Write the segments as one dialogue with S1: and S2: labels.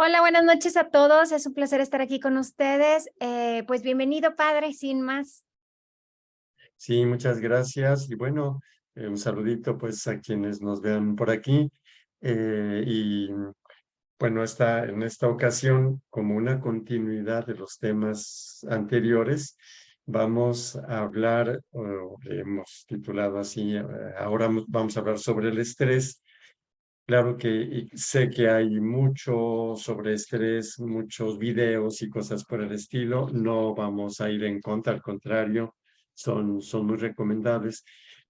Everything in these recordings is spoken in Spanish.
S1: Hola, buenas noches a todos. Es un placer estar aquí con ustedes. Pues bienvenido, padre, sin más.
S2: Sí, muchas gracias. Y bueno, un saludito pues a quienes nos vean por aquí. Y bueno, en esta ocasión, como una continuidad de los temas anteriores, vamos a hablar, o le hemos titulado así, ahora vamos a hablar sobre el estrés. Claro que sé que hay mucho sobre estrés, muchos videos y cosas por el estilo. No vamos a ir en contra, al contrario, son muy recomendables.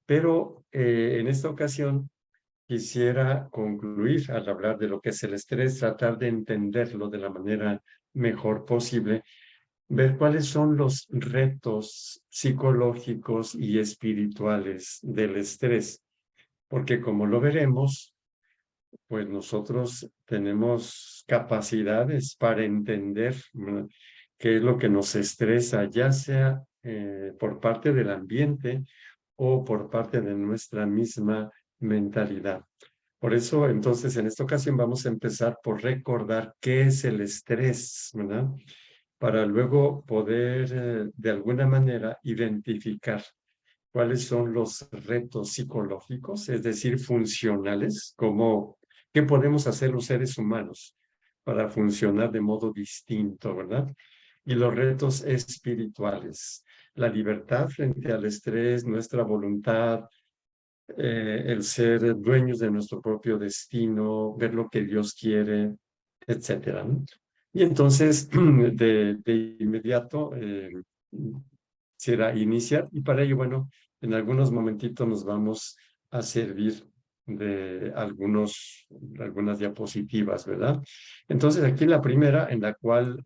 S2: Pero en esta ocasión quisiera concluir al hablar de lo que es el estrés, tratar de entenderlo de la manera mejor posible, ver cuáles son los retos psicológicos y espirituales del estrés, porque como lo veremos, pues nosotros tenemos capacidades para entender, ¿verdad?, qué es lo que nos estresa, ya sea por parte del ambiente o por parte de nuestra misma mentalidad. Por eso, entonces, en esta ocasión vamos a empezar por recordar qué es el estrés, ¿verdad? Para luego poder, de alguna manera, identificar cuáles son los retos psicológicos, es decir, funcionales, como qué podemos hacer los seres humanos para funcionar de modo distinto, ¿verdad? Y los retos espirituales, la libertad frente al estrés, nuestra voluntad, el ser dueños de nuestro propio destino, ver lo que Dios quiere, etcétera, ¿no? Y entonces, de inmediato, será iniciar, y para ello, bueno, en algunos momentitos nos vamos a servir de algunas diapositivas, ¿verdad? Entonces, aquí la primera, en la cual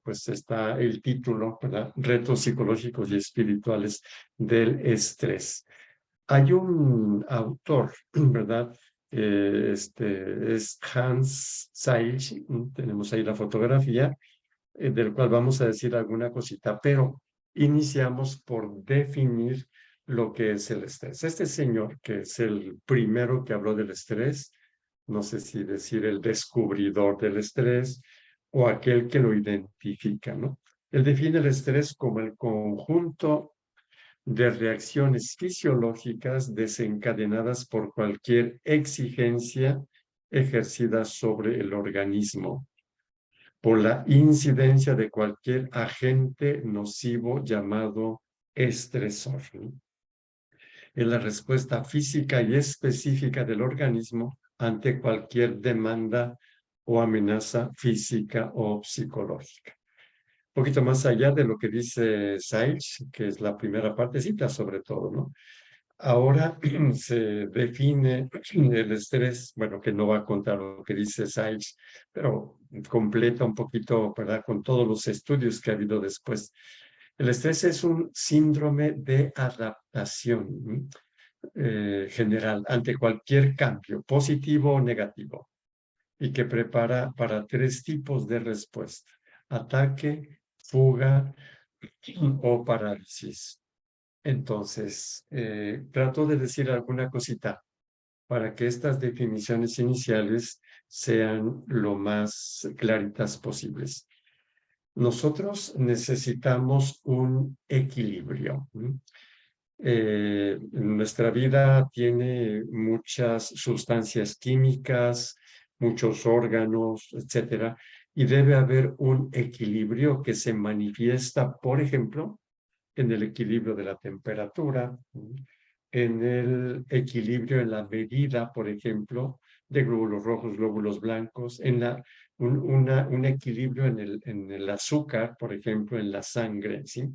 S2: pues está el título, ¿verdad? Retos psicológicos y espirituales del estrés. Hay un autor, ¿verdad? Es Hans Seysch, tenemos ahí la fotografía, del cual vamos a decir alguna cosita, pero iniciamos por definir lo que es el estrés. Este señor, que es el primero que habló del estrés, no sé si decir el descubridor del estrés o aquel que lo identifica, ¿no? Él define el estrés como el conjunto de reacciones fisiológicas desencadenadas por cualquier exigencia ejercida sobre el organismo, por la incidencia de cualquier agente nocivo llamado estresor, ¿no? Es la respuesta física y específica del organismo ante cualquier demanda o amenaza física o psicológica. Un poquito más allá de lo que dice Sage, que es la primera partecita sobre todo, ¿no? Ahora se define el estrés, bueno, que no va a contar lo que dice Sage, pero completa un poquito, ¿verdad?, con todos los estudios que ha habido después. El estrés es un síndrome de adaptación general ante cualquier cambio, positivo o negativo, y que prepara para tres tipos de respuesta: ataque, fuga o parálisis. Entonces, trato de decir alguna cosita para que estas definiciones iniciales sean lo más claritas posibles. Nosotros necesitamos un equilibrio. Nuestra vida tiene muchas sustancias químicas, muchos órganos, etcétera, y debe haber un equilibrio que se manifiesta, por ejemplo, en el equilibrio de la temperatura, en el equilibrio en la medida, por ejemplo, de glóbulos rojos, glóbulos blancos, un equilibrio en el azúcar, por ejemplo, en la sangre, ¿sí?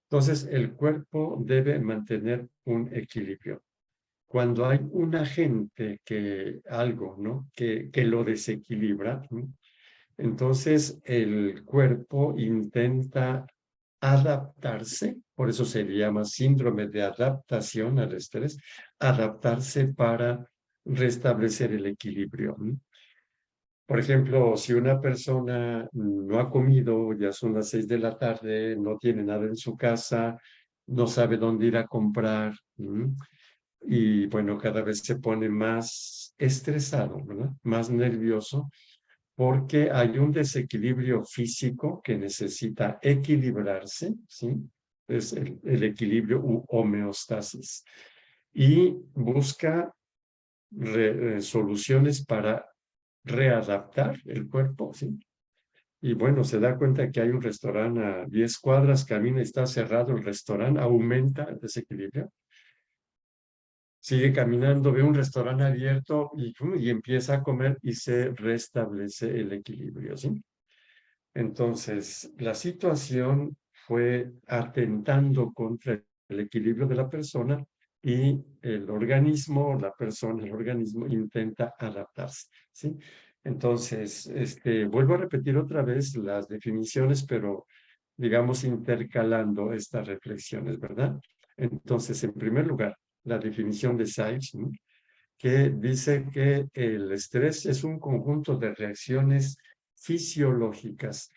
S2: Entonces, el cuerpo debe mantener un equilibrio. Cuando hay un agente algo, ¿no?, que lo desequilibra, ¿no?, entonces el cuerpo intenta adaptarse, por eso se le llama síndrome de adaptación al estrés, adaptarse para restablecer el equilibrio, ¿no? Por ejemplo, si una persona no ha comido, ya son las 6 de la tarde, no tiene nada en su casa, no sabe dónde ir a comprar, y bueno, cada vez se pone más estresado, ¿verdad?, más nervioso, porque hay un desequilibrio físico que necesita equilibrarse, ¿sí? Es el equilibrio u homeostasis. Y busca soluciones para readaptar el cuerpo, ¿sí? Y bueno, se da cuenta que hay un restaurante a 10 cuadras, camina y está cerrado el restaurante, aumenta el desequilibrio. Sigue caminando, ve un restaurante abierto y empieza a comer y se restablece el equilibrio, ¿sí? Entonces, la situación fue atentando contra el equilibrio de la persona y el organismo, la persona, el organismo intenta adaptarse, ¿sí? Entonces, vuelvo a repetir otra vez las definiciones, pero digamos intercalando estas reflexiones, ¿verdad? Entonces, en primer lugar, la definición de Sykes, ¿no? Que dice que el estrés es un conjunto de reacciones fisiológicas.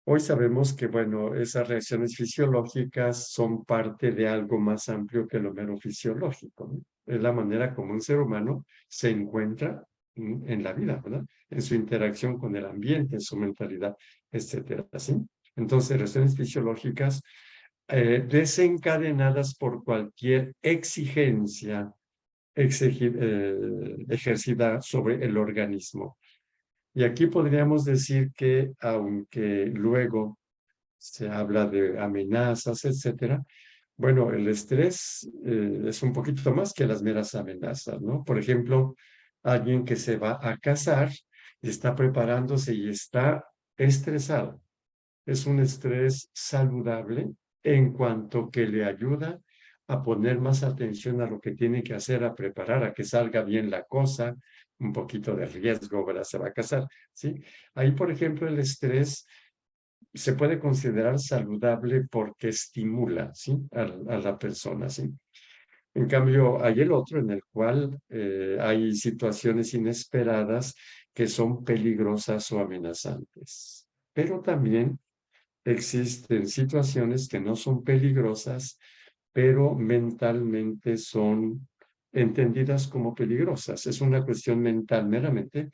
S2: Hoy sabemos que, bueno, esas reacciones fisiológicas son parte de algo más amplio que lo mero fisiológico, ¿no? Es la manera como un ser humano se encuentra en la vida, ¿verdad? En su interacción con el ambiente, en su mentalidad, etcétera, ¿sí? Entonces, reacciones fisiológicas desencadenadas por cualquier exigencia ejercida sobre el organismo. Y aquí podríamos decir que, aunque luego se habla de amenazas, etcétera, bueno, el estrés es un poquito más que las meras amenazas, ¿no? Por ejemplo, alguien que se va a casar y está preparándose y está estresado. Es un estrés saludable en cuanto que le ayuda a poner más atención a lo que tiene que hacer, a preparar, a que salga bien la cosa, un poquito de riesgo, ¿verdad? Se va a casar, ¿sí? Ahí, por ejemplo, el estrés se puede considerar saludable porque estimula, ¿sí? A la persona, ¿sí? En cambio, hay el otro en el cual hay situaciones inesperadas que son peligrosas o amenazantes. Pero también existen situaciones que no son peligrosas, pero mentalmente son entendidas como peligrosas. Es una cuestión mental meramente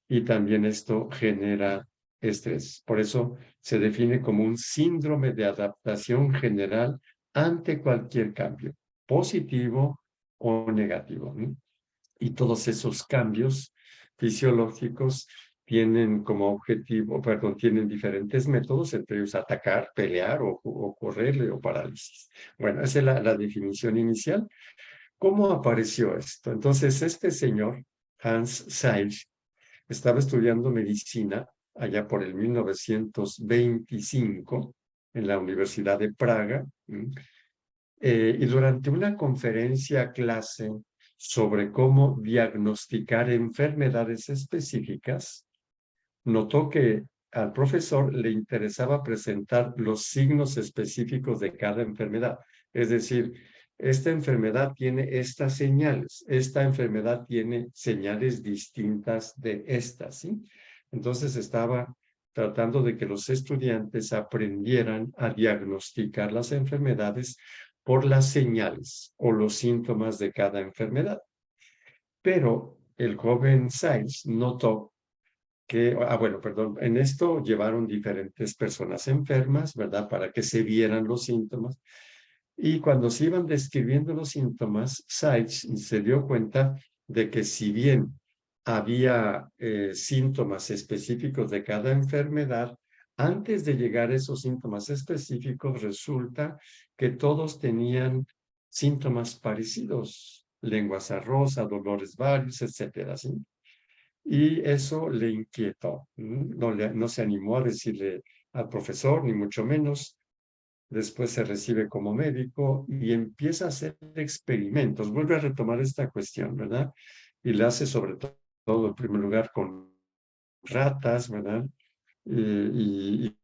S2: y también esto genera estrés. Por eso se define como un síndrome de adaptación general ante cualquier cambio, positivo o negativo, ¿no? Y todos esos cambios fisiológicos tienen como objetivo, perdón, tienen diferentes métodos, entre ellos atacar, pelear o correrle o parálisis. Bueno, esa es la definición inicial. ¿Cómo apareció esto? Entonces, este señor, Hans Seyss, estaba estudiando medicina allá por el 1925 en la Universidad de Praga, y durante una conferencia clase sobre cómo diagnosticar enfermedades específicas, notó que al profesor le interesaba presentar los signos específicos de cada enfermedad. Es decir, esta enfermedad tiene estas señales, esta enfermedad tiene señales distintas de estas, ¿sí? Entonces estaba tratando de que los estudiantes aprendieran a diagnosticar las enfermedades por las señales o los síntomas de cada enfermedad. Pero el joven Science notó que, bueno, perdón, en esto llevaron diferentes personas enfermas, ¿verdad? Para que se vieran los síntomas. Y cuando se iban describiendo los síntomas, Sykes se dio cuenta de que si bien había síntomas específicos de cada enfermedad, antes de llegar a esos síntomas específicos, resulta que todos tenían síntomas parecidos, lengua sarrosa, dolores varios, etcétera, ¿sí? Y eso le inquietó. No se animó a decirle al profesor, ni mucho menos. Después se recibe como médico y empieza a hacer experimentos. Vuelve a retomar esta cuestión, ¿verdad? Y la hace sobre todo, en primer lugar, con ratas, ¿verdad? Y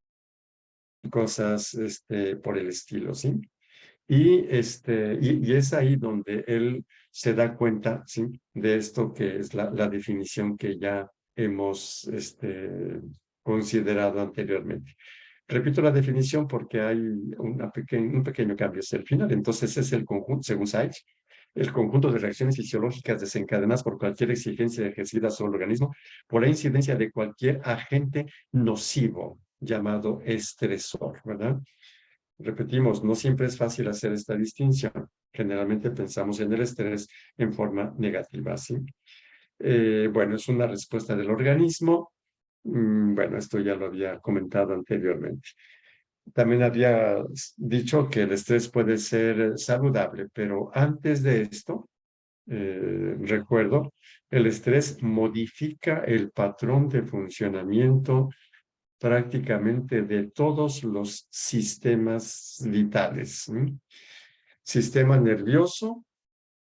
S2: cosas por el estilo, ¿sí? Y es ahí donde él se da cuenta, ¿sí? De esto que es la definición que ya hemos considerado anteriormente. Repito la definición porque hay un pequeño cambio hacia el final. Entonces es el conjunto, según Sykes, el conjunto de reacciones fisiológicas desencadenadas por cualquier exigencia ejercida sobre el organismo por la incidencia de cualquier agente nocivo llamado estresor, ¿verdad? Repetimos, no siempre es fácil hacer esta distinción. Generalmente pensamos en el estrés en forma negativa, ¿sí? Bueno, es una respuesta del organismo. Bueno, esto ya lo había comentado anteriormente. También había dicho que el estrés puede ser saludable, pero antes de esto, recuerdo, el estrés modifica el patrón de funcionamiento prácticamente de todos los sistemas vitales. ¿Sí? Sistema nervioso,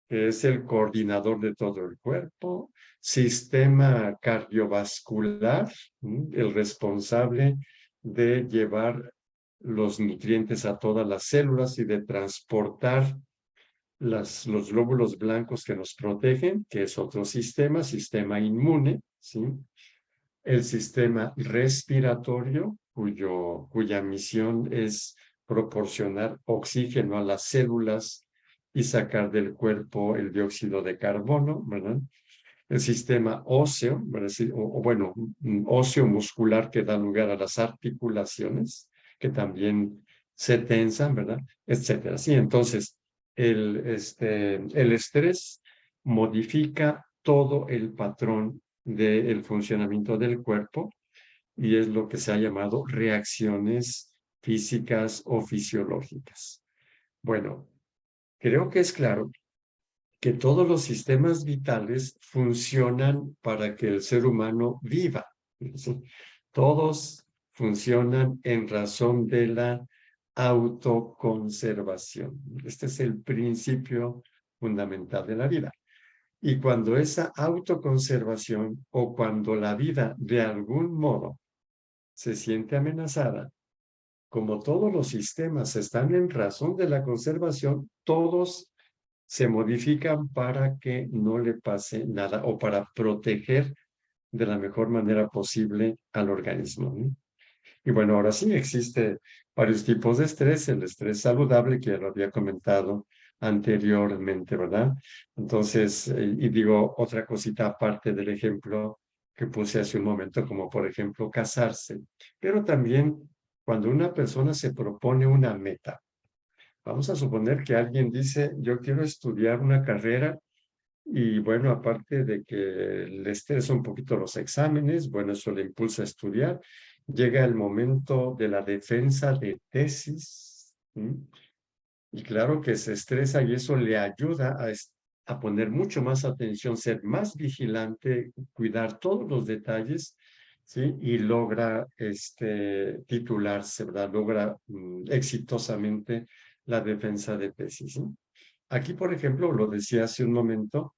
S2: que es el coordinador de todo el cuerpo, sistema cardiovascular, el responsable de llevar los nutrientes a todas las células y de transportar los glóbulos blancos que nos protegen, que es otro sistema, sistema inmune, ¿sí? El sistema respiratorio, cuya misión es proporcionar oxígeno a las células y sacar del cuerpo el dióxido de carbono, ¿verdad? El sistema óseo, bueno, óseo muscular que da lugar a las articulaciones, que también se tensan, ¿verdad? Etcétera. Sí, entonces, el estrés modifica todo el patrón del funcionamiento del cuerpo y es lo que se ha llamado reacciones físicas o fisiológicas. Bueno, creo que es claro que todos los sistemas vitales funcionan para que el ser humano viva. ¿Sí? Todos funcionan en razón de la autoconservación. Este es el principio fundamental de la vida. Y cuando esa autoconservación o cuando la vida de algún modo se siente amenazada, como todos los sistemas están en razón de la conservación, todos se modifican para que no le pase nada o para proteger de la mejor manera posible al organismo, ¿no? Y bueno, ahora sí existe varios tipos de estrés, el estrés saludable que ya lo había comentado anteriormente, ¿verdad? Entonces, y digo otra cosita aparte del ejemplo que puse hace un momento, como por ejemplo casarse, pero también cuando una persona se propone una meta. Vamos a suponer que alguien dice, yo quiero estudiar una carrera y bueno, aparte de que le estresa un poquito los exámenes, bueno, eso le impulsa a estudiar. Llega el momento de la defensa de tesis, ¿sí? Y claro que se estresa y eso le ayuda a poner mucho más atención, ser más vigilante, cuidar todos los detalles, ¿sí? Y logra titularse, ¿verdad? Logra exitosamente la defensa de tesis, ¿sí? Aquí, por ejemplo, lo decía hace un momento,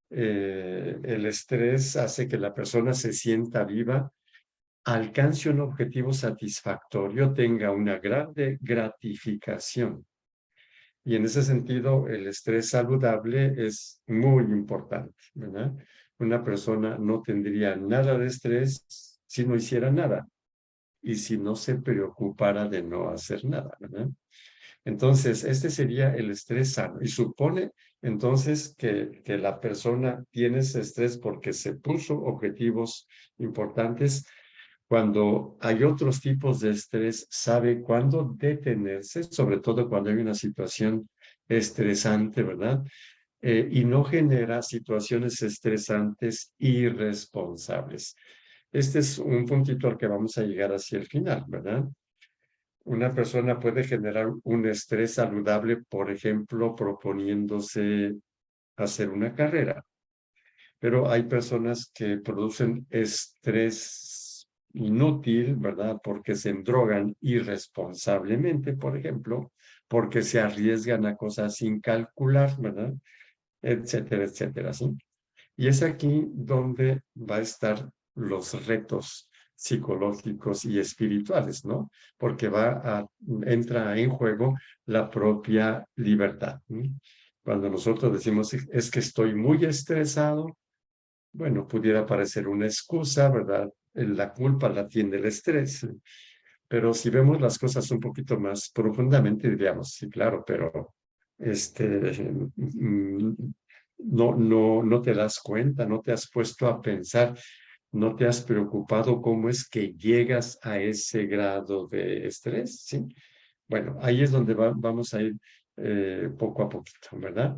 S2: el estrés hace que la persona se sienta viva, alcance un objetivo satisfactorio, tenga una grande gratificación. Y en ese sentido, el estrés saludable es muy importante, ¿verdad? Una persona no tendría nada de estrés si no hiciera nada y si no se preocupara de no hacer nada, ¿verdad? Entonces, este sería el estrés sano y supone entonces que la persona tiene ese estrés porque se puso objetivos importantes. Cuando hay otros tipos de estrés, sabe cuándo detenerse, sobre todo cuando hay una situación estresante, ¿verdad? Y no genera situaciones estresantes irresponsables. Este es un puntito al que vamos a llegar hacia el final, ¿verdad? Una persona puede generar un estrés saludable, por ejemplo, proponiéndose hacer una carrera, pero hay personas que producen estrés inútil, ¿verdad? Porque se drogan irresponsablemente, por ejemplo, porque se arriesgan a cosas sin calcular, ¿verdad? Etcétera, etcétera, ¿sí? Y es aquí donde va a estar los retos psicológicos y espirituales, ¿no? Porque entra en juego la propia libertad. ¿No? Cuando nosotros decimos, es que estoy muy estresado, bueno, pudiera parecer una excusa, ¿verdad? La culpa la tiene el estrés. Pero si vemos las cosas un poquito más profundamente, diríamos, sí, claro, pero no te das cuenta, no te has puesto a pensar, no te has preocupado cómo es que llegas a ese grado de estrés, ¿sí? Bueno, ahí es donde vamos a ir poco a poquito, ¿verdad?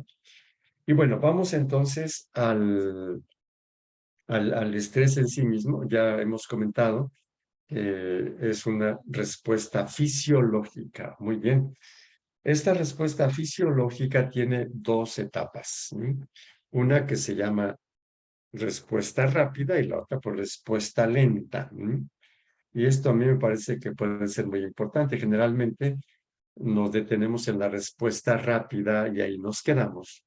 S2: Y bueno, vamos entonces al estrés en sí mismo. Ya hemos comentado que es una respuesta fisiológica. Muy bien. Esta respuesta fisiológica tiene dos etapas, ¿sí? Una que se llama respuesta rápida y la otra por respuesta lenta, ¿sí? Y esto a mí me parece que puede ser muy importante. Generalmente nos detenemos en la respuesta rápida y ahí nos quedamos.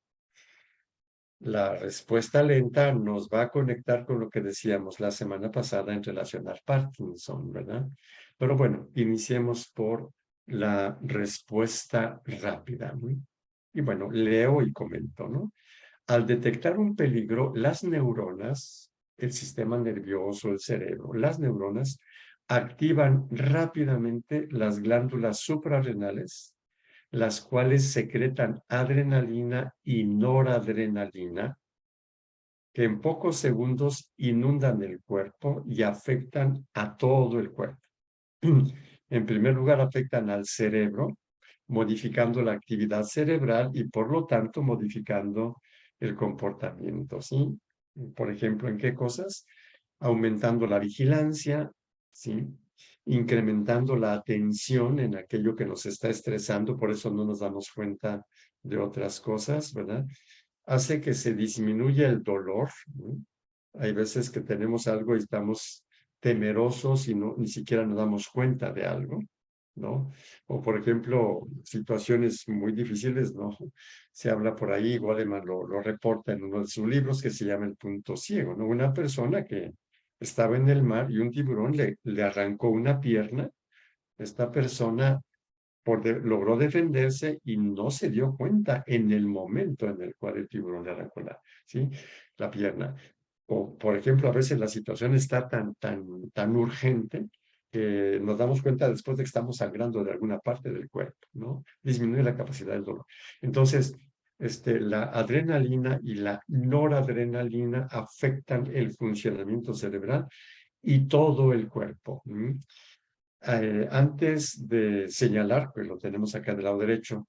S2: La respuesta lenta nos va a conectar con lo que decíamos la semana pasada en relación al Parkinson, ¿verdad? Pero bueno, iniciemos por la respuesta rápida, ¿no? Y bueno, leo y comento, ¿no? Al detectar un peligro, las neuronas, el sistema nervioso, el cerebro, las neuronas activan rápidamente las glándulas suprarrenales, las cuales secretan adrenalina y noradrenalina, que en pocos segundos inundan el cuerpo y afectan a todo el cuerpo. En primer lugar, afectan al cerebro, modificando la actividad cerebral y por lo tanto modificando el comportamiento, ¿sí? Por ejemplo, ¿en qué cosas? Aumentando la vigilancia, ¿sí? Incrementando la atención en aquello que nos está estresando, por eso no nos damos cuenta de otras cosas, ¿verdad? Hace que se disminuya el dolor, ¿no? Hay veces que tenemos algo y estamos temerosos y no, ni siquiera nos damos cuenta de algo, ¿no? O por ejemplo, situaciones muy difíciles, ¿no? Se habla por ahí, Goleman lo reporta en uno de sus libros que se llama El punto ciego, ¿no? Una persona que estaba en el mar y un tiburón le arrancó una pierna. Esta persona logró defenderse y no se dio cuenta en el momento en el cual el tiburón le arrancó ¿sí? La pierna. O, por ejemplo, a veces la situación está tan urgente que nos damos cuenta después de que estamos sangrando de alguna parte del cuerpo, ¿no? Disminuye la capacidad del dolor. Entonces, la adrenalina y la noradrenalina afectan el funcionamiento cerebral y todo el cuerpo. Antes de señalar, pues lo tenemos acá del lado derecho,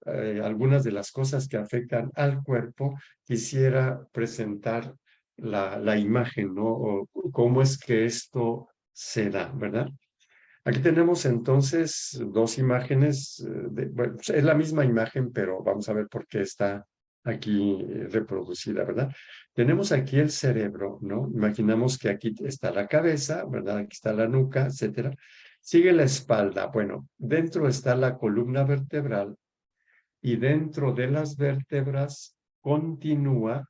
S2: algunas de las cosas que afectan al cuerpo, quisiera presentar la imagen, ¿no? O cómo es que esto se da, ¿verdad? Aquí tenemos entonces dos imágenes, bueno, pues, es la misma imagen, pero vamos a ver por qué está aquí reproducida, ¿verdad? Tenemos aquí el cerebro, ¿no? Imaginamos que aquí está la cabeza, ¿verdad? Aquí está la nuca, etcétera. Sigue la espalda. Bueno, dentro está la columna vertebral y dentro de las vértebras continúa,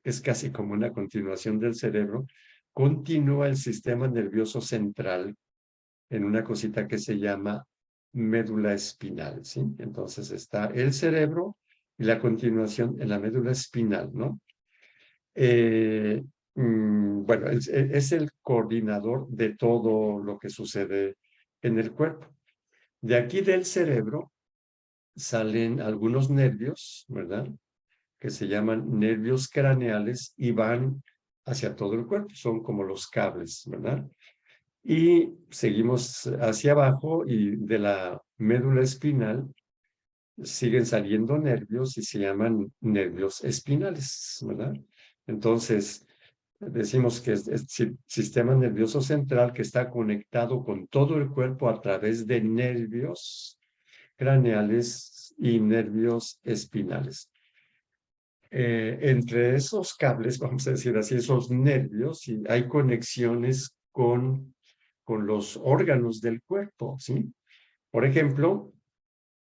S2: es casi como una continuación del cerebro, continúa el sistema nervioso central en una cosita que se llama médula espinal, ¿sí? Entonces está el cerebro y la continuación en la médula espinal, ¿no? Eh, bueno, es el coordinador de todo lo que sucede en el cuerpo. De aquí del cerebro salen algunos nervios, ¿verdad? Que se llaman nervios craneales y van hacia todo el cuerpo, son como los cables, ¿verdad? Y seguimos hacia abajo y de la médula espinal siguen saliendo nervios y se llaman nervios espinales, ¿verdad? Entonces, decimos que es sistema nervioso central que está conectado con todo el cuerpo a través de nervios craneales y nervios espinales. Entre esos cables, vamos a decir así, esos nervios, y hay conexiones con los órganos del cuerpo, ¿sí? Por ejemplo,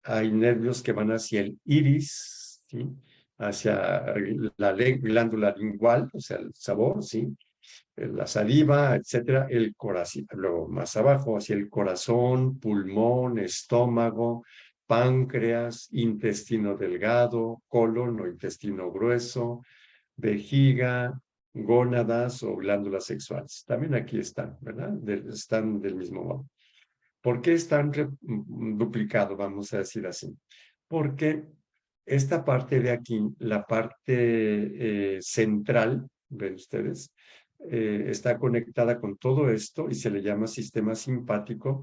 S2: hay nervios que van hacia el iris, ¿sí? Hacia la glándula lingual, o sea, el sabor, ¿sí? La saliva, etcétera, el corazón, luego más abajo, hacia el corazón, pulmón, estómago, páncreas, intestino delgado, colon o intestino grueso, vejiga, gónadas o glándulas sexuales. También aquí están, ¿verdad? Están del mismo modo. ¿Por qué están duplicados, vamos a decir así? Porque esta parte de aquí, la parte central, ven ustedes, está conectada con todo esto y se le llama sistema simpático.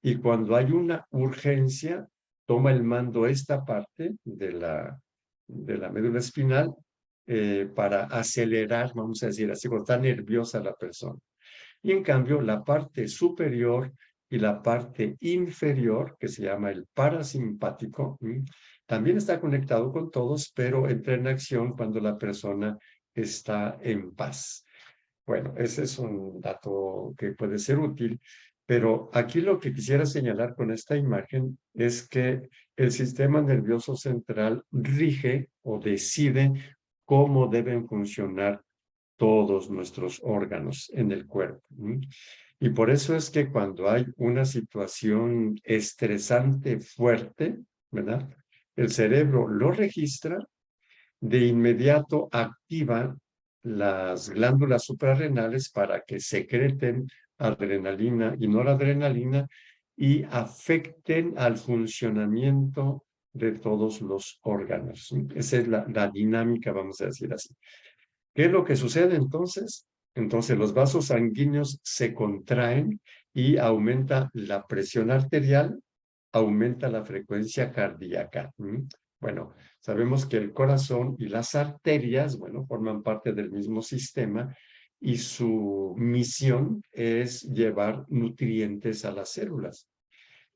S2: Y cuando hay una urgencia, toma el mando esta parte de la médula espinal para acelerar, vamos a decir así, cuando está nerviosa la persona. Y en cambio, la parte superior y la parte inferior, que se llama el parasimpático, también está conectado con todos, pero entra en acción cuando la persona está en paz. Bueno, ese es un dato que puede ser útil, pero aquí lo que quisiera señalar con esta imagen es que el sistema nervioso central rige o decide cómo deben funcionar todos nuestros órganos en el cuerpo. Y por eso es que cuando hay una situación estresante fuerte, ¿verdad? El cerebro lo registra, de inmediato activa las glándulas suprarrenales para que secreten adrenalina y noradrenalina y afecten al funcionamiento de todos los órganos. Esa es la dinámica, vamos a decir así. ¿Qué es lo que sucede entonces? Entonces los vasos sanguíneos se contraen y aumenta la presión arterial, aumenta la frecuencia cardíaca. Bueno, sabemos que el corazón y las arterias, bueno, forman parte del mismo sistema y su misión es llevar nutrientes a las células.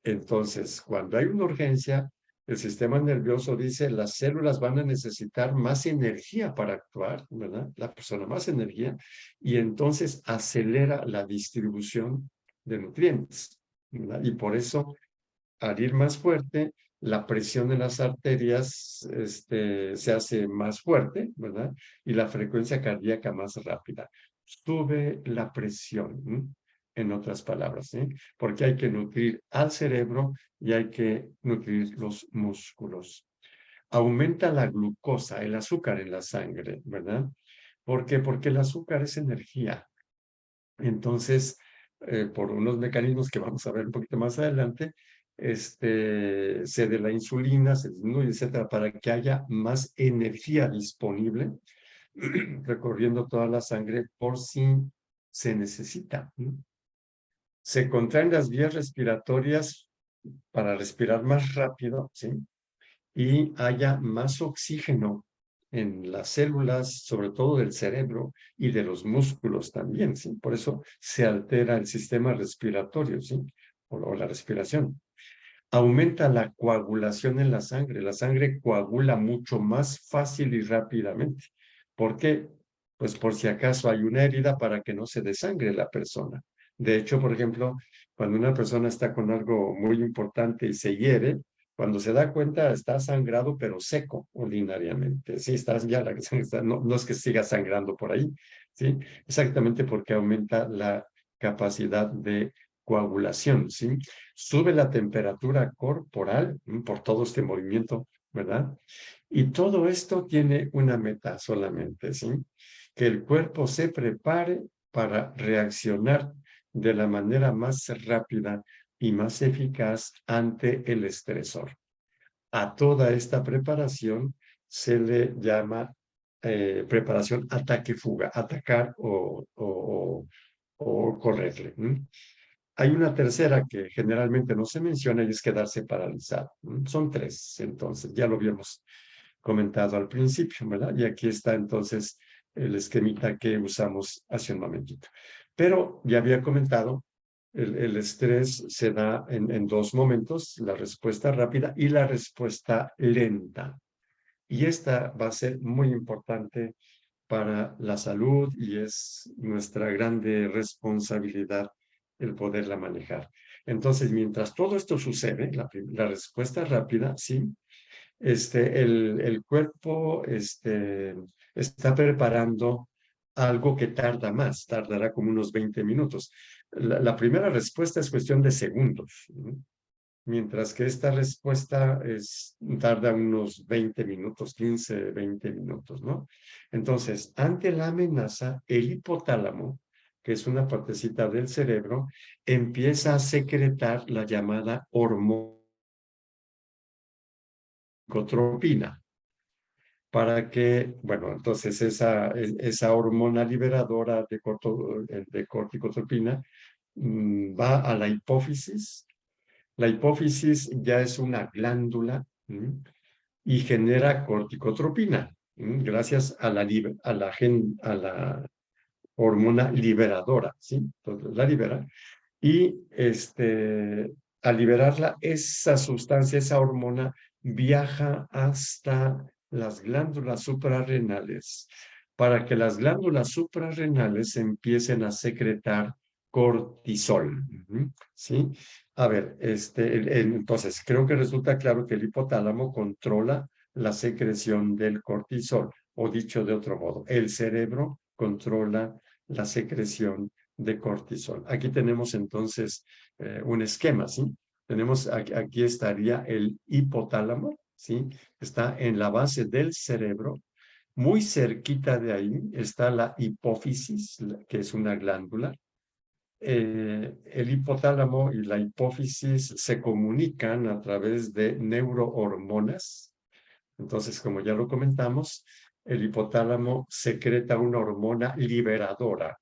S2: Entonces, cuando hay una urgencia, el sistema nervioso dice, las células van a necesitar más energía para actuar, ¿verdad? La persona más energía, y entonces acelera la distribución de nutrientes, ¿verdad? Y por eso, al ir más fuerte, la presión en las arterias se hace más fuerte, ¿verdad? Y la frecuencia cardíaca más rápida. Sube la presión, en otras palabras, ¿sí? Porque hay que nutrir al cerebro y hay que nutrir los músculos. Aumenta la glucosa, el azúcar en la sangre, ¿verdad? ¿Por qué? Porque el azúcar es energía. Entonces, por unos mecanismos que vamos a ver un poquito más adelante, cede la insulina, se disminuye, etcétera, para que haya más energía disponible recorriendo toda la sangre por si se necesita. Se contraen las vías respiratorias para respirar más rápido, ¿sí? Y haya más oxígeno en las células, sobre todo del cerebro y de los músculos también, ¿sí? Por eso se altera el sistema respiratorio, ¿sí? O la respiración. Aumenta la coagulación en la sangre coagula mucho más fácil y rápidamente. ¿Por qué? Pues por si acaso hay una herida para que no se desangre la persona. De hecho, por ejemplo, cuando una persona está con algo muy importante y se hiere, cuando se da cuenta está sangrado pero seco ordinariamente. Sí, está ya la sangre no, no es que siga sangrando por ahí, ¿sí? Exactamente porque aumenta la capacidad de coagulación, ¿sí? Sube la temperatura corporal por todo este movimiento, ¿verdad? Y todo esto tiene una meta solamente, ¿sí? Que el cuerpo se prepare para reaccionar de la manera más rápida y más eficaz ante el estresor. A toda esta preparación se le llama preparación ataque-fuga, atacar o correrle. Hay una tercera que generalmente no se menciona y es quedarse paralizado. Son tres, entonces, ya lo habíamos comentado al principio, ¿verdad? Y aquí está entonces el esquemita que usamos hace un momentito. Pero ya había comentado, el estrés se da en dos momentos, la respuesta rápida y la respuesta lenta. Y esta va a ser muy importante para la salud y es nuestra grande responsabilidad el poderla manejar. Entonces, mientras todo esto sucede, la respuesta rápida, sí, el cuerpo está preparando algo que tarda más, tardará como unos 20 minutos. La primera respuesta es cuestión de segundos, mientras que esta respuesta tarda unos 20 minutos, 15, 20 minutos, ¿no? Entonces, ante la amenaza, el hipotálamo, que es una partecita del cerebro, empieza a secretar la llamada hormona corticotropina, para que, bueno, entonces esa hormona liberadora de corticotropina va a la hipófisis. La hipófisis ya es una glándula y genera corticotropina gracias a la hormona liberadora, ¿sí? Entonces la libera y al liberarla, esa sustancia, esa hormona viaja hasta las glándulas suprarrenales para que las glándulas suprarrenales empiecen a secretar cortisol. ¿Sí? A ver, entonces creo que resulta claro que el hipotálamo controla la secreción del cortisol, o dicho de otro modo, el cerebro controla la secreción de cortisol. Aquí tenemos entonces un esquema, ¿sí? Tenemos, aquí estaría el hipotálamo, ¿sí? Está en la base del cerebro. Muy cerquita de ahí está la hipófisis, que es una glándula. El hipotálamo y la hipófisis se comunican a través de neurohormonas. Entonces, como ya lo comentamos, el hipotálamo secreta una hormona liberadora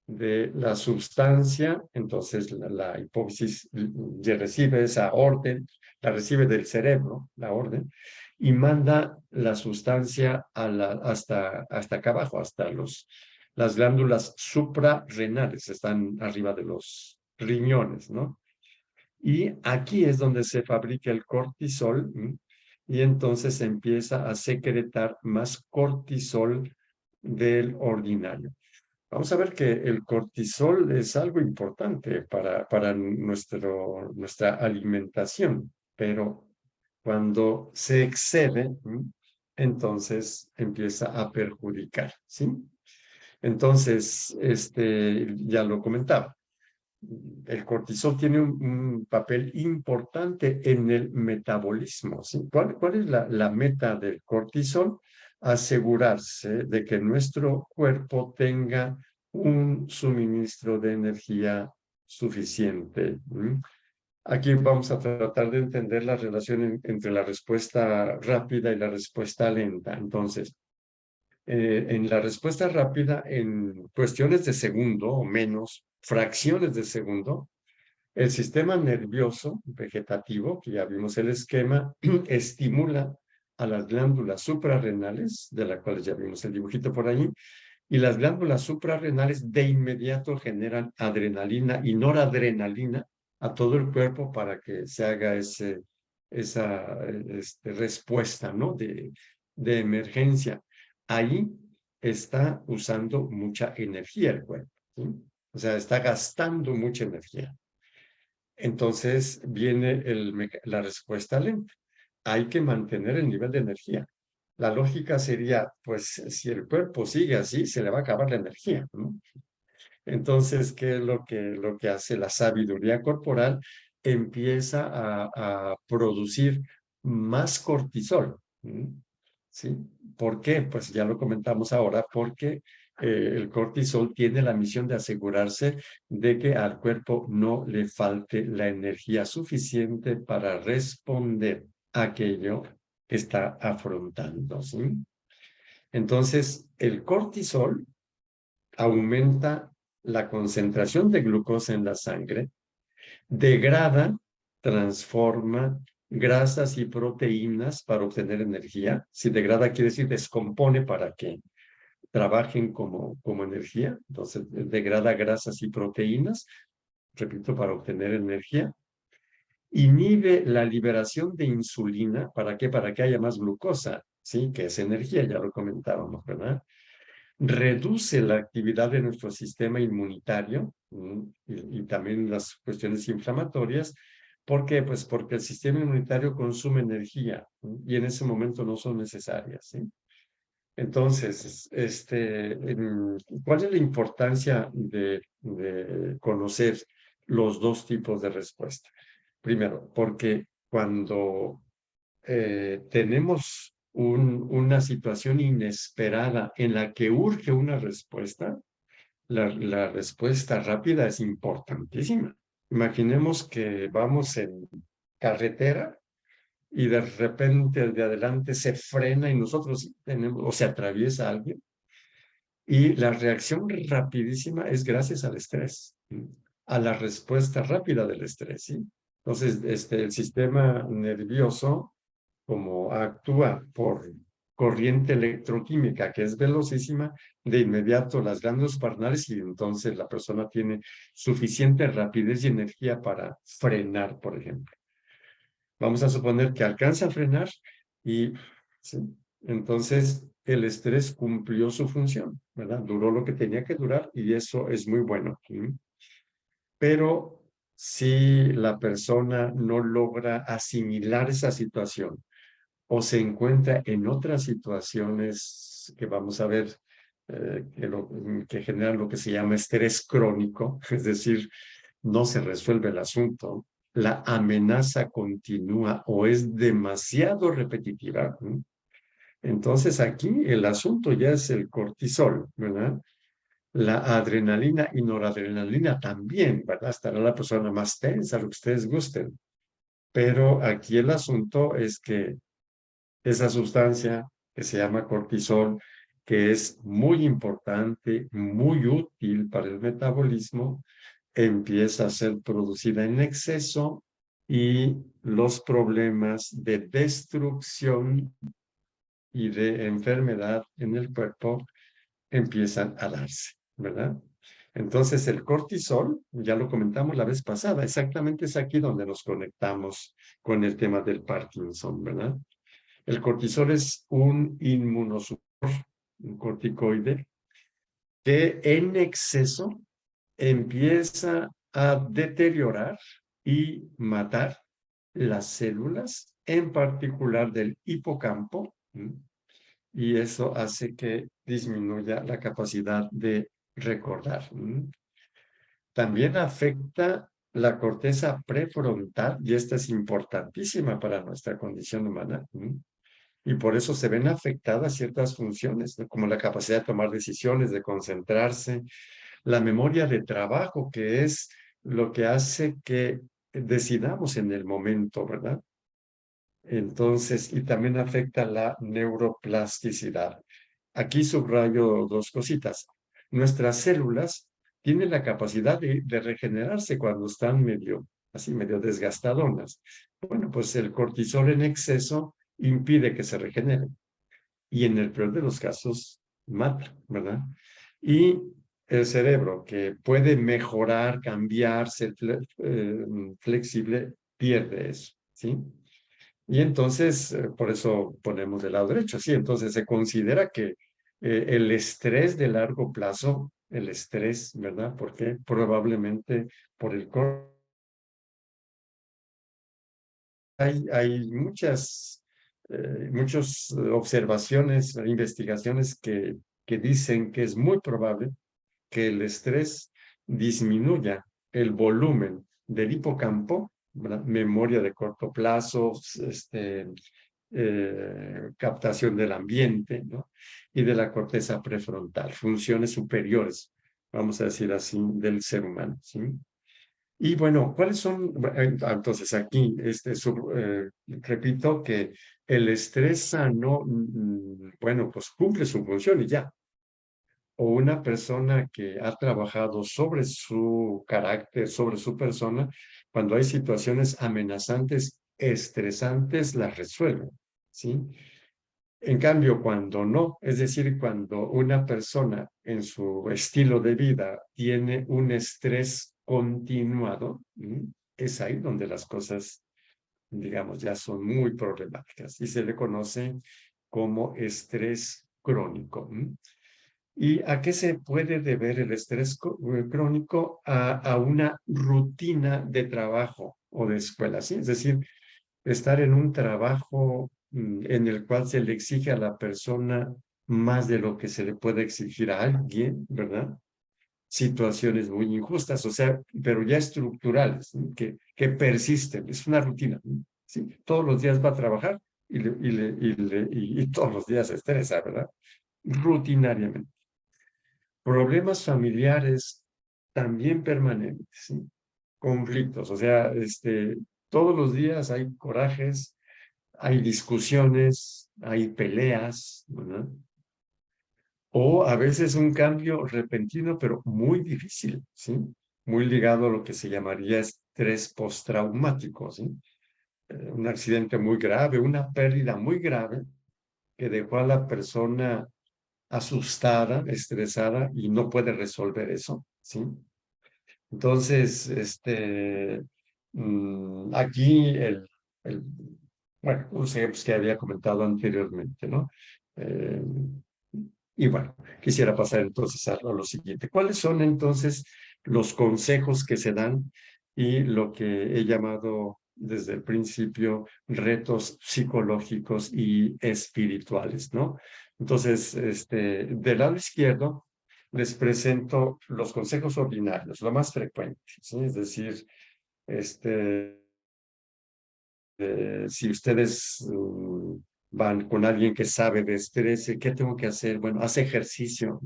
S2: de la sustancia. Entonces, la hipófisis ya recibe esa orden, la recibe del cerebro, la orden, y manda la sustancia hasta acá abajo, hasta las glándulas suprarrenales, están arriba de los riñones, ¿no? Y aquí es donde se fabrica el cortisol y entonces se empieza a secretar más cortisol del ordinario. Vamos a ver que el cortisol es algo importante para nuestra alimentación, pero cuando se excede, entonces empieza a perjudicar, ¿sí? Entonces, ya lo comentaba, el cortisol tiene un papel importante en el metabolismo, ¿sí? ¿Cuál es la meta del cortisol? Asegurarse de que nuestro cuerpo tenga un suministro de energía suficiente. Aquí vamos a tratar de entender la relación entre la respuesta rápida y la respuesta lenta. Entonces, en la respuesta rápida, en cuestiones de segundo o menos, fracciones de segundo, el sistema nervioso vegetativo, que ya vimos el esquema, estimula a las glándulas suprarrenales, de las cuales ya vimos el dibujito por ahí, y las glándulas suprarrenales de inmediato generan adrenalina y noradrenalina a todo el cuerpo para que se haga esa respuesta, ¿no? de emergencia. Ahí está usando mucha energía el cuerpo, ¿sí? O sea, está gastando mucha energía. Entonces viene la respuesta lenta. Hay que mantener el nivel de energía. La lógica sería, pues si el cuerpo sigue así, se le va a acabar la energía, ¿no? Entonces, ¿qué es lo que hace la sabiduría corporal? Empieza a producir más cortisol. ¿Sí? ¿Por qué? Pues ya lo comentamos ahora, porque el cortisol tiene la misión de asegurarse de que al cuerpo no le falte la energía suficiente para responder a aquello que está afrontando, ¿sí? Entonces, el cortisol aumenta la concentración de glucosa en la sangre, degrada, transforma grasas y proteínas para obtener energía. Si degrada quiere decir descompone para que trabajen como energía. Entonces degrada grasas y proteínas, repito, para obtener energía. Inhibe la liberación de insulina. ¿Para qué? Para que haya más glucosa, ¿sí? Que es energía, ya lo comentábamos, ¿verdad? Reduce la actividad de nuestro sistema inmunitario y también las cuestiones inflamatorias. ¿Por qué? Pues porque el sistema inmunitario consume energía y en ese momento no son necesarias, ¿sí? Entonces, ¿cuál es la importancia de conocer los dos tipos de respuesta? Primero, porque cuando tenemos una situación inesperada en la que urge una respuesta, la respuesta rápida es importantísima. Imaginemos que vamos en carretera y de repente de adelante se frena y nosotros tenemos, o se atraviesa alguien. Y la reacción rapidísima es gracias al estrés, a la respuesta rápida del estrés, ¿sí? Entonces, el sistema nervioso, como actúa por corriente electroquímica, que es velocísima, de inmediato las glándulas parnales y entonces la persona tiene suficiente rapidez y energía para frenar, por ejemplo. Vamos a suponer que alcanza a frenar y ¿sí? Entonces el estrés cumplió su función, ¿verdad? Duró lo que tenía que durar y eso es muy bueno. ¿Sí? Pero si la persona no logra asimilar esa situación o se encuentra en otras situaciones que vamos a ver que generan lo que se llama estrés crónico, es decir, no se resuelve el asunto, la amenaza continúa o es demasiado repetitiva, ¿sí? Entonces aquí el asunto ya es el cortisol, ¿verdad? La adrenalina y noradrenalina también, ¿verdad? Estará la persona más tensa, lo que ustedes gusten. Pero aquí el asunto es que esa sustancia que se llama cortisol, que es muy importante, muy útil para el metabolismo, empieza a ser producida en exceso y los problemas de destrucción y de enfermedad en el cuerpo empiezan a darse, ¿verdad? Entonces el cortisol, ya lo comentamos la vez pasada, exactamente es aquí donde nos conectamos con el tema del Parkinson, ¿verdad? El cortisol es un inmunosupresor, un corticoide, que en exceso empieza a deteriorar y matar las células, en particular del hipocampo, y eso hace que disminuya la capacidad de recordar. También afecta la corteza prefrontal, y esta es importantísima para nuestra condición humana, y por eso se ven afectadas ciertas funciones, ¿no? Como la capacidad de tomar decisiones, de concentrarse, la memoria de trabajo, que es lo que hace que decidamos en el momento, ¿verdad? Entonces, y también afecta la neuroplasticidad. Aquí subrayo dos cositas. Nuestras células tienen la capacidad de regenerarse cuando están así medio desgastadonas. Bueno, pues el cortisol en exceso impide que se regeneren y en el peor de los casos mata, ¿verdad? Y el cerebro, que puede mejorar, cambiar, ser flexible, pierde eso, ¿sí? Y entonces, por eso ponemos del lado derecho, sí, entonces se considera que el estrés de largo plazo, el estrés, ¿verdad? Porque probablemente por el hay muchas observaciones, investigaciones que dicen que es muy probable que el estrés disminuya el volumen del hipocampo, ¿verdad? Memoria de corto plazo, captación del ambiente, ¿no? Y de la corteza prefrontal, funciones superiores, vamos a decir así, del ser humano, ¿sí? Y bueno, ¿cuáles son? Entonces aquí, repito que el estrés sano, bueno, pues cumple su función y ya. O una persona que ha trabajado sobre su carácter, sobre su persona, cuando hay situaciones amenazantes, estresantes, las resuelve, ¿sí? En cambio, cuando no, es decir, cuando una persona en su estilo de vida tiene un estrés continuado, es ahí donde las cosas, digamos, ya son muy problemáticas y se le conoce como estrés crónico. ¿Y a qué se puede deber el estrés crónico? A una rutina de trabajo o de escuela, ¿sí? Es decir, estar en un trabajo en el cual se le exige a la persona más de lo que se le puede exigir a alguien, ¿verdad? Situaciones muy injustas, o sea, pero ya estructurales, ¿no? que persisten, es una rutina, ¿no? ¿Sí? Todos los días va a trabajar y todos los días se estresa, ¿verdad? Rutinariamente. Problemas familiares también permanentes, ¿sí? Conflictos, o sea, todos los días hay corajes, hay discusiones, hay peleas, ¿verdad? O a veces un cambio repentino, pero muy difícil, ¿sí? Muy ligado a lo que se llamaría estrés postraumático, ¿sí? Un accidente muy grave, una pérdida muy grave que dejó a la persona asustada, estresada y no puede resolver eso, ¿sí? Entonces, aquí el, bueno, un ejemplo que había comentado anteriormente, ¿no? Eh, y bueno, quisiera pasar entonces a lo siguiente. ¿Cuáles son entonces los consejos que se dan y lo que he llamado desde el principio retos psicológicos y espirituales, ¿no? Entonces, del lado izquierdo les presento los consejos ordinarios, lo más frecuente, ¿sí? Es decir, este, si ustedes van con alguien que sabe de estrés, ¿qué tengo que hacer? Bueno, hace ejercicio.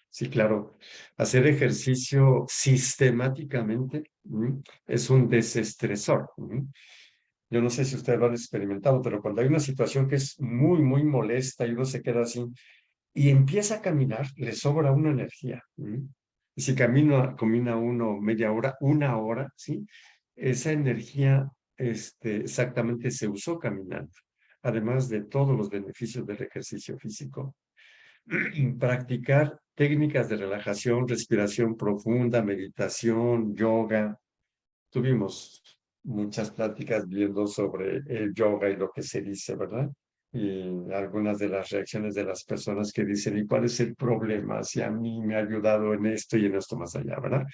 S2: Sí, claro. Hacer ejercicio sistemáticamente es un desestresor. Yo no sé si ustedes lo han experimentado, pero cuando hay una situación que es muy, muy molesta y uno se queda así y empieza a caminar, le sobra una energía. Y si camina uno media hora, una hora, ¿sí? Esa energía exactamente se usó caminando, además de todos los beneficios del ejercicio físico. Practicar técnicas de relajación, respiración profunda, meditación, yoga. Tuvimos muchas pláticas viendo sobre el yoga y lo que se dice, ¿verdad? Y algunas de las reacciones de las personas que dicen, ¿y cuál es el problema? Si a mí me ha ayudado en esto y en esto más allá, ¿verdad?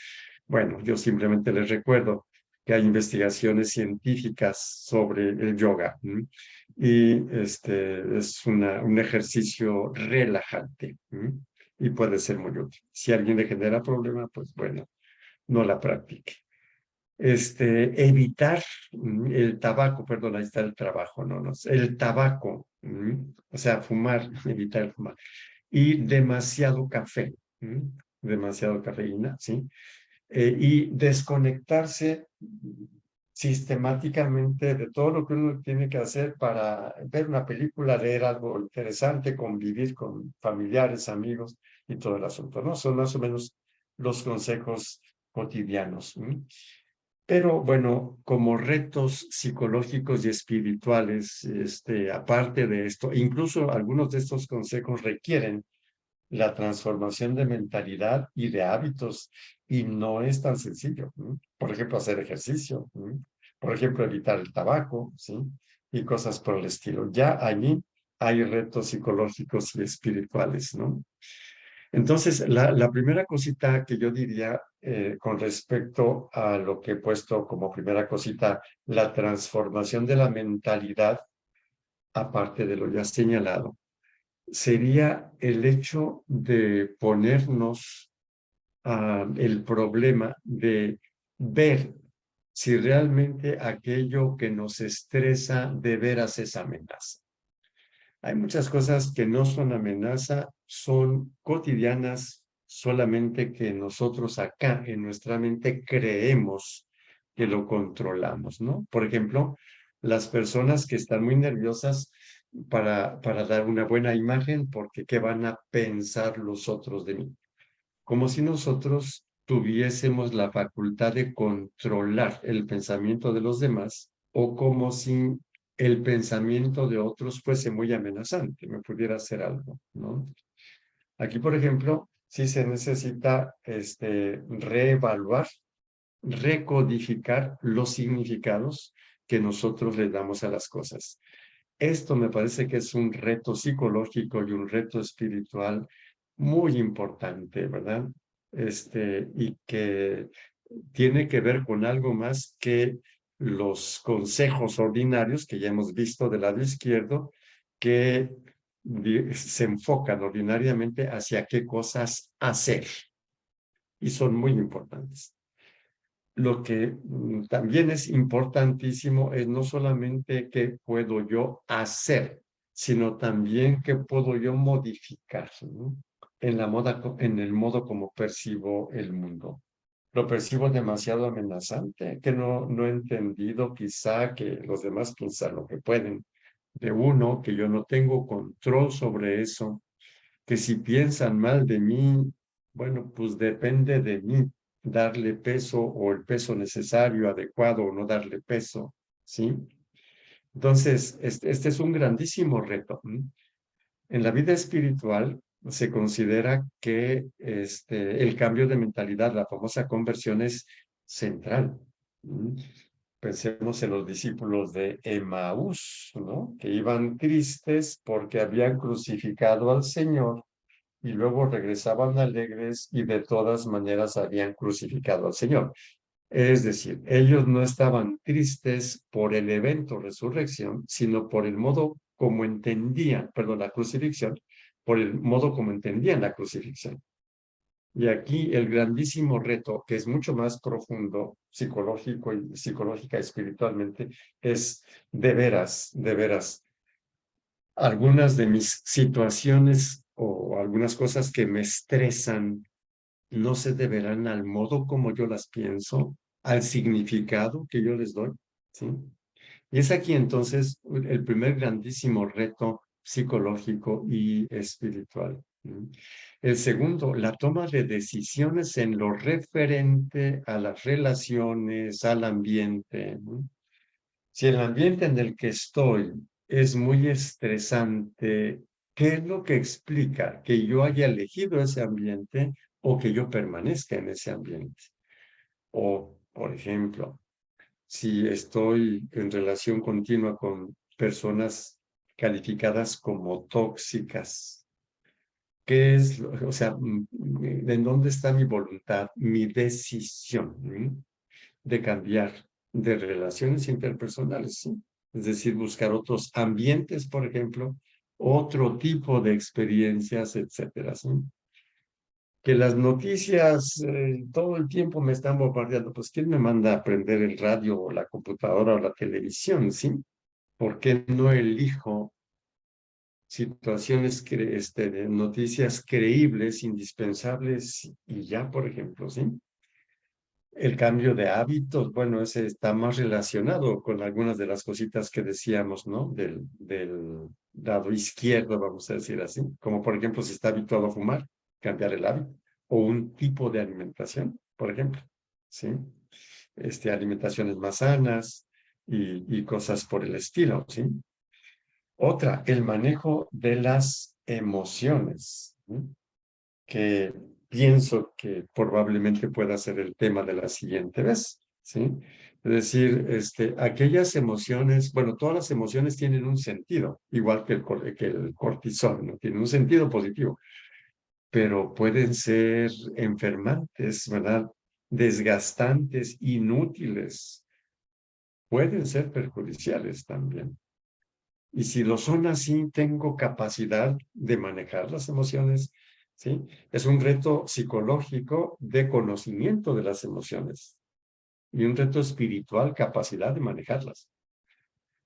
S2: Bueno, yo simplemente les recuerdo que hay investigaciones científicas sobre el yoga y es un ejercicio relajante y puede ser muy útil. Si a alguien le genera problema, pues bueno, no la practique. Evitar el tabaco, perdón, ahí está el trabajo, no, el tabaco, o sea, fumar, evitar el fumar, y demasiado café, demasiado cafeína, ¿sí? Y desconectarse sistemáticamente de todo lo que uno tiene que hacer para ver una película, leer algo interesante, convivir con familiares, amigos y todo el asunto, ¿no? Son más o menos los consejos cotidianos. Pero bueno, como retos psicológicos y espirituales, aparte de esto, incluso algunos de estos consejos requieren la transformación de mentalidad y de hábitos, y no es tan sencillo. Por ejemplo, hacer ejercicio, por ejemplo, evitar el tabaco, ¿sí? Y cosas por el estilo. Ya allí hay retos psicológicos y espirituales, ¿no? Entonces, la primera cosita que yo diría con respecto a lo que he puesto como primera cosita, la transformación de la mentalidad, aparte de lo ya señalado, sería el hecho de ponernos el problema de ver si realmente aquello que nos estresa de veras es amenaza. Hay muchas cosas que no son amenaza, son cotidianas, solamente que nosotros acá en nuestra mente creemos que lo controlamos, ¿no? Por ejemplo, las personas que están muy nerviosas para dar una buena imagen, porque ¿qué van a pensar los otros de mí? Como si nosotros tuviésemos la facultad de controlar el pensamiento de los demás o como si el pensamiento de otros fuese muy amenazante, me pudiera hacer algo, ¿no? Aquí, por ejemplo, sí se necesita reevaluar, recodificar los significados que nosotros le damos a las cosas. Esto me parece que es un reto psicológico y un reto espiritual muy importante, ¿verdad? Y que tiene que ver con algo más que los consejos ordinarios que ya hemos visto del lado izquierdo, que se enfocan ordinariamente hacia qué cosas hacer y son muy importantes. Lo que también es importantísimo es no solamente qué puedo yo hacer, sino también qué puedo yo modificar, ¿no? En el modo como percibo el mundo. Lo percibo demasiado amenazante, que no he entendido quizá que los demás piensan lo que pueden de uno, que yo no tengo control sobre eso, que si piensan mal de mí, bueno, pues depende de mí darle peso o el peso necesario, adecuado o no darle peso, ¿sí? Entonces, este es un grandísimo reto. En la vida espiritual se considera que el cambio de mentalidad, la famosa conversión, es central. Pensemos en los discípulos de Emaús, ¿no? Que iban tristes porque habían crucificado al Señor y luego regresaban alegres y de todas maneras habían crucificado al Señor. Es decir, ellos no estaban tristes por el evento resurrección, sino por el modo como entendían, perdón, la crucifixión, por el modo como entendían la crucifixión. Y aquí el grandísimo reto, que es mucho más profundo, psicológico y psicológica, espiritualmente, es de veras, algunas de mis situaciones o algunas cosas que me estresan no se deberán al modo como yo las pienso, al significado que yo les doy, ¿sí? Y es aquí entonces el primer grandísimo reto psicológico y espiritual. El segundo, la toma de decisiones en lo referente a las relaciones, al ambiente. Si el ambiente en el que estoy es muy estresante, ¿qué es lo que explica que yo haya elegido ese ambiente o que yo permanezca en ese ambiente? O, por ejemplo, si estoy en relación continua con personas calificadas como tóxicas, ¿qué es, o sea, en dónde está mi voluntad, mi decisión de cambiar de relaciones interpersonales, ¿sí? Es decir, buscar otros ambientes, por ejemplo, otro tipo de experiencias, etcétera, ¿sí? Que las noticias todo el tiempo me están bombardeando, pues ¿quién me manda a prender el radio o la computadora o la televisión, sí? ¿Por qué no elijo situaciones, de noticias creíbles, indispensables y ya, por ejemplo, sí? El cambio de hábitos, bueno, ese está más relacionado con algunas de las cositas que decíamos, ¿no? Del lado izquierdo, vamos a decir así, como por ejemplo si está habituado a fumar, cambiar el hábito, o un tipo de alimentación, por ejemplo, ¿sí? Alimentaciones más sanas y cosas por el estilo, ¿sí? Otra, el manejo de las emociones, ¿sí? Que pienso que probablemente pueda ser el tema de la siguiente vez, ¿sí? Es decir, aquellas emociones, bueno, todas las emociones tienen un sentido, igual que el cortisol, ¿no? Tiene un sentido positivo, pero pueden ser enfermantes, ¿verdad? Desgastantes, inútiles, pueden ser perjudiciales también. Y si lo son así, tengo capacidad de manejar las emociones, ¿sí? Es un reto psicológico de conocimiento de las emociones y un reto espiritual, capacidad de manejarlas.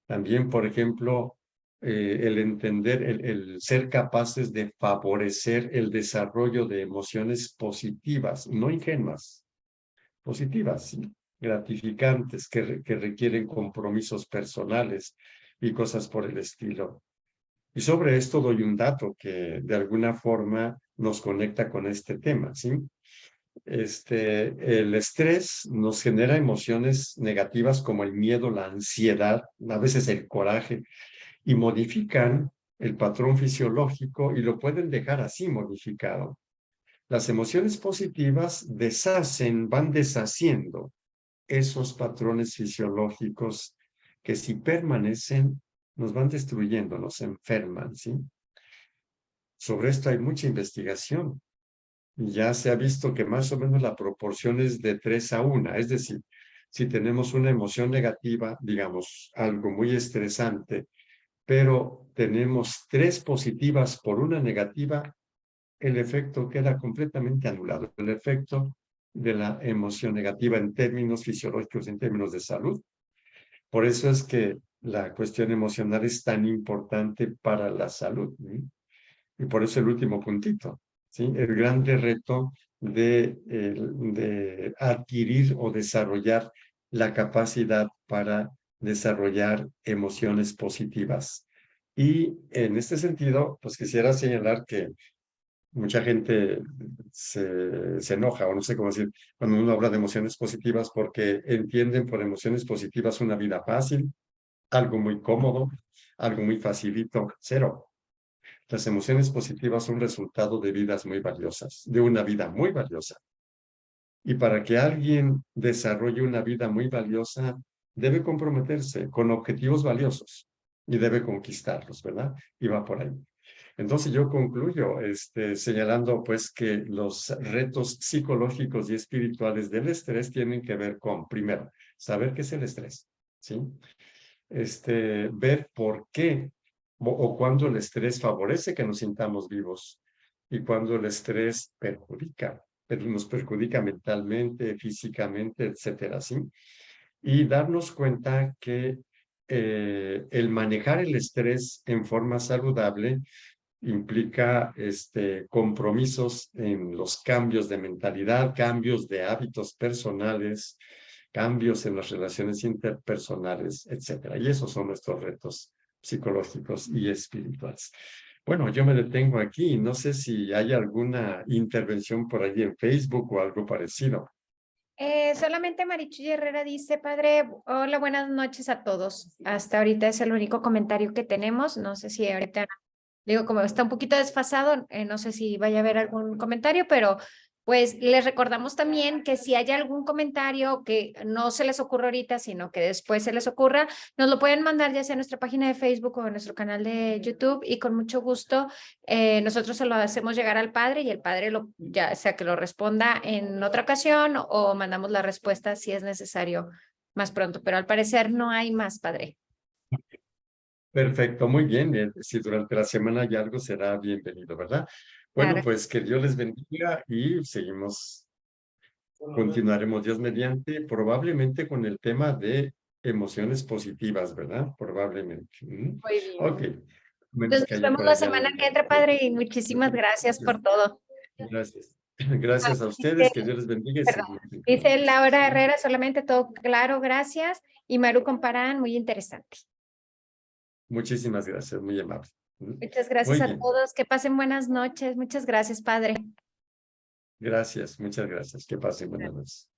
S2: También, por ejemplo, el entender, el ser capaces de favorecer el desarrollo de emociones positivas, no ingenuas, positivas, ¿sí? Gratificantes, que requieren compromisos personales y cosas por el estilo. Y sobre esto doy un dato que de alguna forma nos conecta con este tema, ¿sí? El estrés nos genera emociones negativas como el miedo, la ansiedad, a veces el coraje, y modifican el patrón fisiológico y lo pueden dejar así modificado. Las emociones positivas van deshaciendo esos patrones fisiológicos que si permanecen nos van destruyendo, nos enferman, ¿sí? Sobre esto hay mucha investigación. Ya se ha visto que más o menos la proporción es de 3 a 1. Es decir, si tenemos una emoción negativa, digamos, algo muy estresante, pero tenemos 3 positivas por una negativa, el efecto queda completamente anulado. El efecto de la emoción negativa en términos fisiológicos, en términos de salud. Por eso es que la cuestión emocional es tan importante para la salud, ¿sí? Y por eso el último puntito, ¿sí? El grande reto de adquirir o desarrollar la capacidad para desarrollar emociones positivas. Y en este sentido, pues quisiera señalar que mucha gente se enoja, o no sé cómo decir, cuando uno habla de emociones positivas, porque entienden por emociones positivas una vida fácil, algo muy cómodo, algo muy facilito. Cero. Las emociones positivas son resultado de vidas muy valiosas, de una vida muy valiosa. Y para que alguien desarrolle una vida muy valiosa, debe comprometerse con objetivos valiosos y debe conquistarlos, ¿verdad? Y va por ahí. Entonces yo concluyo señalando pues que los retos psicológicos y espirituales del estrés tienen que ver con, primero, saber qué es el estrés, ¿sí? Ver por qué o cuándo el estrés favorece que nos sintamos vivos y cuándo el estrés perjudica, pero nos perjudica mentalmente, físicamente, etcétera, ¿sí? Y darnos cuenta que el manejar el estrés en forma saludable implica compromisos en los cambios de mentalidad, cambios de hábitos personales, cambios en las relaciones interpersonales, etcétera. Y esos son nuestros retos psicológicos y espirituales. Bueno, yo me detengo aquí. No sé si hay alguna intervención por allí en Facebook o algo parecido.
S1: Solamente Marichuy Herrera dice, padre, hola, buenas noches a todos. Hasta ahorita es el único comentario que tenemos. No sé si ahorita, digo, como está un poquito desfasado, no sé si vaya a haber algún comentario, pero pues les recordamos también que si hay algún comentario que no se les ocurra ahorita, sino que después se les ocurra, nos lo pueden mandar ya sea en nuestra página de Facebook o en nuestro canal de YouTube y con mucho gusto nosotros se lo hacemos llegar al padre y el padre ya sea que lo responda en otra ocasión o mandamos la respuesta si es necesario más pronto, pero al parecer no hay más, padre.
S2: Perfecto, muy bien. Si durante la semana hay algo, será bienvenido, ¿verdad? Bueno,
S1: Claro.
S2: pues que Dios les bendiga y seguimos, continuaremos Dios mediante, probablemente con el tema de emociones positivas, ¿verdad? Probablemente.
S1: Muy bien.
S2: Ok. Menos
S1: Entonces
S2: que
S1: nos
S2: haya
S1: vemos
S2: por
S1: la
S2: ahí
S1: semana
S2: algo.
S1: que entra, padre, y muchísimas gracias por todo.
S2: Gracias. Gracias a
S1: Dice,
S2: ustedes, que Dios les bendiga y
S1: perdón,
S2: seguimos en
S1: dice
S2: comunicación.
S1: Laura Herrera, solamente todo claro, gracias. Y Maru Comparán, muy interesante.
S2: Muchísimas gracias, muy amable.
S1: Muchas gracias
S2: Muy
S1: a
S2: bien.
S1: todos. Que pasen buenas noches. Muchas gracias, padre.
S2: Gracias, muchas gracias. Que pasen buenas noches.